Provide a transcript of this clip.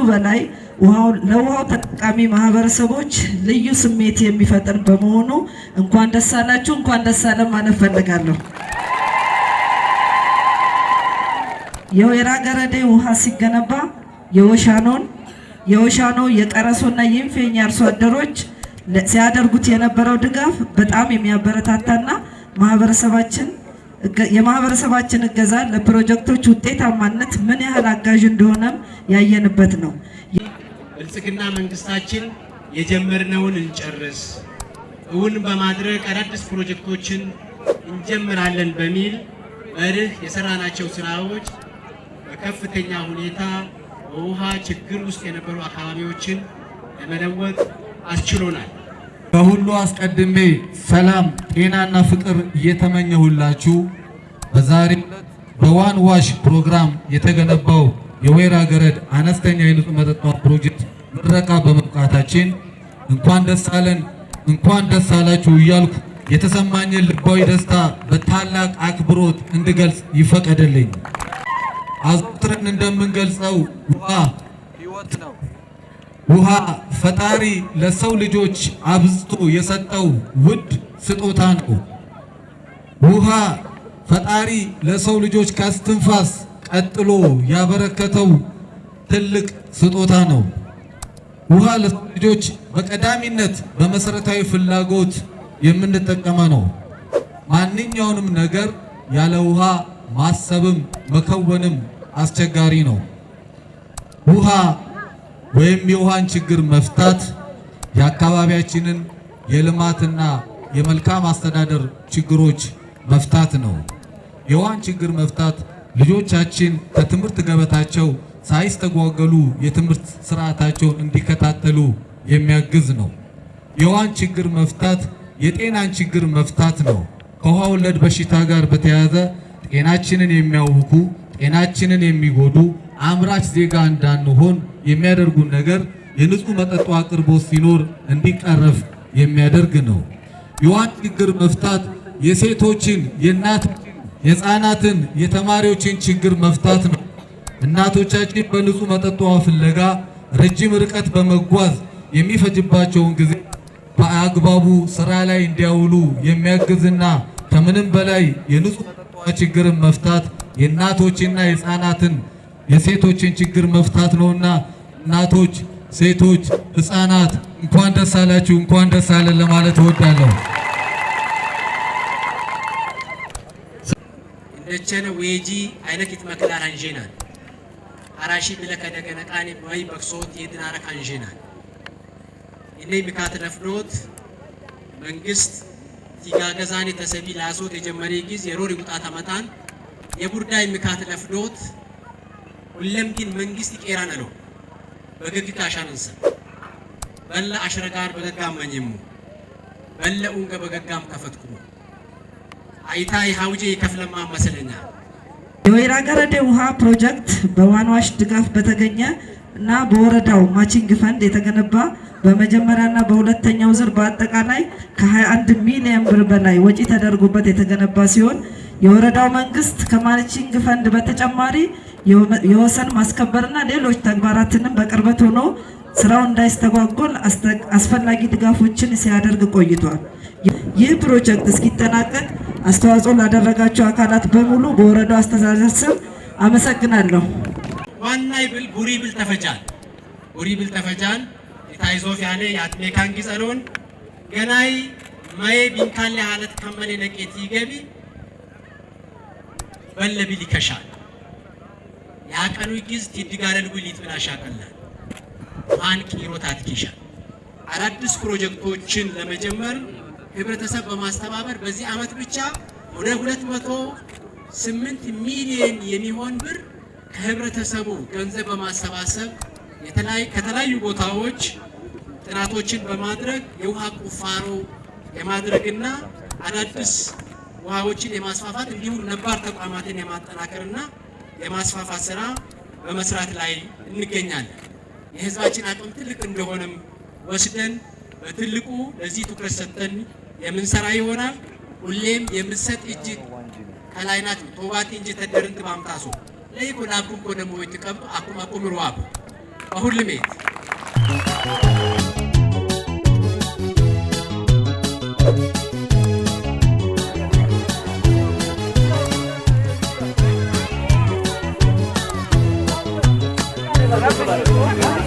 በላይ ለውሃው ተጠቃሚ ማህበረሰቦች ልዩ ስሜት የሚፈጥር በመሆኑ እንኳን ደስ አላችሁ፣ እንኳን ደስ አለን ማለት ፈልጋለሁ። የወይራ ገረዴ ውሃ ሲገነባ የወሻኖ የቀረሶና የኢንፌኛ አርሶ አደሮች ሲያደርጉት የነበረው ድጋፍ በጣም የሚያበረታታና የማህበረሰባችን እገዛ ለፕሮጀክቶች ውጤታማነት ምን ያህል አጋዥ እንደሆነም ያየንበት ነው። ብልጽግና መንግስታችን የጀመርነውን እንጨርስ እውን በማድረግ አዳዲስ ፕሮጀክቶችን እንጀምራለን በሚል መርህ የሰራናቸው ስራዎች በከፍተኛ ሁኔታ በውሃ ችግር ውስጥ የነበሩ አካባቢዎችን ለመለወጥ አስችሎናል። ከሁሉ አስቀድሜ ሰላም፣ ጤናና ፍቅር እየተመኘሁላችሁ በዛሬው ዕለት በዋን ዋሽ ፕሮግራም የተገነባው የወይራ ገረድ አነስተኛ የንጹህ መጠጥ ውሃ ፕሮጀክት ምረቃ በመብቃታችን እንኳን ደስ አለን፣ እንኳን ደስ አላችሁ እያልኩ የተሰማኝን ልባዊ ደስታ በታላቅ አክብሮት እንድገልጽ ይፈቀድልኝ። አዘውትረን እንደምንገልጸው ውሃ ሕይወት ነው። ውሃ ፈጣሪ ለሰው ልጆች አብዝቶ የሰጠው ውድ ስጦታ ነው። ውሃ ፈጣሪ ለሰው ልጆች ከስትንፋስ ቀጥሎ ያበረከተው ትልቅ ስጦታ ነው። ውሃ ለሰው ልጆች በቀዳሚነት በመሰረታዊ ፍላጎት የምንጠቀመው ነው። ማንኛውንም ነገር ያለ ውሃ ማሰብም መከወንም አስቸጋሪ ነው። ውሃ ወይም የውሃን ችግር መፍታት የአካባቢያችንን የልማትና የመልካም አስተዳደር ችግሮች መፍታት ነው። የውሃን ችግር መፍታት ልጆቻችን ከትምህርት ገበታቸው ሳይስተጓገሉ የትምህርት ስርዓታቸውን እንዲከታተሉ የሚያግዝ ነው። የውሃን ችግር መፍታት የጤናን ችግር መፍታት ነው። ከውሃ ወለድ በሽታ ጋር በተያያዘ ጤናችንን የሚያውኩ ጤናችንን የሚጎዱ አምራች ዜጋ እንዳንሆን የሚያደርጉን ነገር የንጹህ መጠጥ አቅርቦት ሲኖር እንዲቀረፍ የሚያደርግ ነው። የውሃን ችግር መፍታት የሴቶችን፣ የእናቶችን፣ የህፃናትን፣ የተማሪዎችን ችግር መፍታት ነው። እናቶቻችን በንጹህ መጠጥ ውሃ ፍለጋ ረጅም ርቀት በመጓዝ የሚፈጅባቸውን ጊዜ በአግባቡ ስራ ላይ እንዲያውሉ የሚያግዝና ከምንም በላይ የንጹህ መጠጥ ውሃ ችግርን መፍታት የእናቶችና የህፃናትን የሴቶችን ችግር መፍታት ነውና እናቶች፣ ሴቶች፣ ህፃናት እንኳን ደስ አላችሁ፣ እንኳን ደስ አለን ለማለት እወዳለሁ። እንደቸነ ዌጂ አይነት ይትመክላል አንጄናል አራሺ ብለከደገነቃኒ ወይ በክሶት የድናረክ አንጄናል እኔ ምካት ለፍዶት መንግስት ቲጋገዛኔ ተሰቢ ላሶት የጀመረ ጊዜ የሮሪ ቁጣታ መጣን የቡርዳይ ምካት ለፍዶት ሁለም ግን መንግስት ይቀራን አለው በግግታ ሻንንሰ በላ አሽረጋር በገጋም ማኝሙ በለኡን ገበገጋም ከፈትኩ አይታይ ሀውጄ ይከፍለማ መሰለኛ የወይራ ገረዴ ውሃ ፕሮጀክት በዋን ዋሽ ድጋፍ በተገኘ እና በወረዳው ማቺንግ ፈንድ የተገነባ በመጀመሪያና በሁለተኛው ዙር በአጠቃላይ ከ21 ሚሊዮን ብር በላይ ወጪ ተደርጎበት የተገነባ ሲሆን የወረዳው መንግስት ከማቺንግ ፈንድ በተጨማሪ የወሰን ማስከበርና ሌሎች ተግባራትንም በቅርበት ሆኖ ስራው እንዳይስተጓጎል አስፈላጊ ድጋፎችን ሲያደርግ ቆይቷል። ይህ ፕሮጀክት እስኪጠናቀቅ አስተዋጽኦ ላደረጋቸው አካላት በሙሉ በወረዳው አስተዳደር ስም አመሰግናለሁ። ዋናይ ብል ቡሪ ብል ተፈጃን ታይዞፍ ያለ ያትሜካን ጊጸሎን ገናይ ማይ ቢንካለ ሐለት ከመለ ነቄት ይገቢ በለቢል ይከሻል ያቀኑ ጊዝ ትድጋለል ጉሊት ብላሻቀላ አንቂ ሮታት ኪሻ አዳዲስ ፕሮጀክቶችን ለመጀመር ህብረተሰብ በማስተባበር በዚህ አመት ብቻ ወደ 208 ሚሊዮን የሚሆን ብር ከህብረተሰቡ ገንዘብ በማሰባሰብ ከተለያዩ ቦታዎች ጥናቶችን በማድረግ የውሃ ቁፋሮ የማድረግና አዳዲስ ውሃዎችን የማስፋፋት እንዲሁም ነባር ተቋማትን የማጠናከርና የማስፋፋት ስራ በመስራት ላይ እንገኛለን። የህዝባችን አቅም ትልቅ እንደሆነም ወስደን በትልቁ ለዚህ ትኩረት ሰጥተን የምንሰራ ይሆናል። ሁሌም የምሰጥ እጅ ከላይናት ቶባቲ እንጂ ተደርንት ባምታሶ ለይኮ ላኩም ኮደሞ ይተቀብ አኩም ሩዋብ በሁሉሜት Gracias.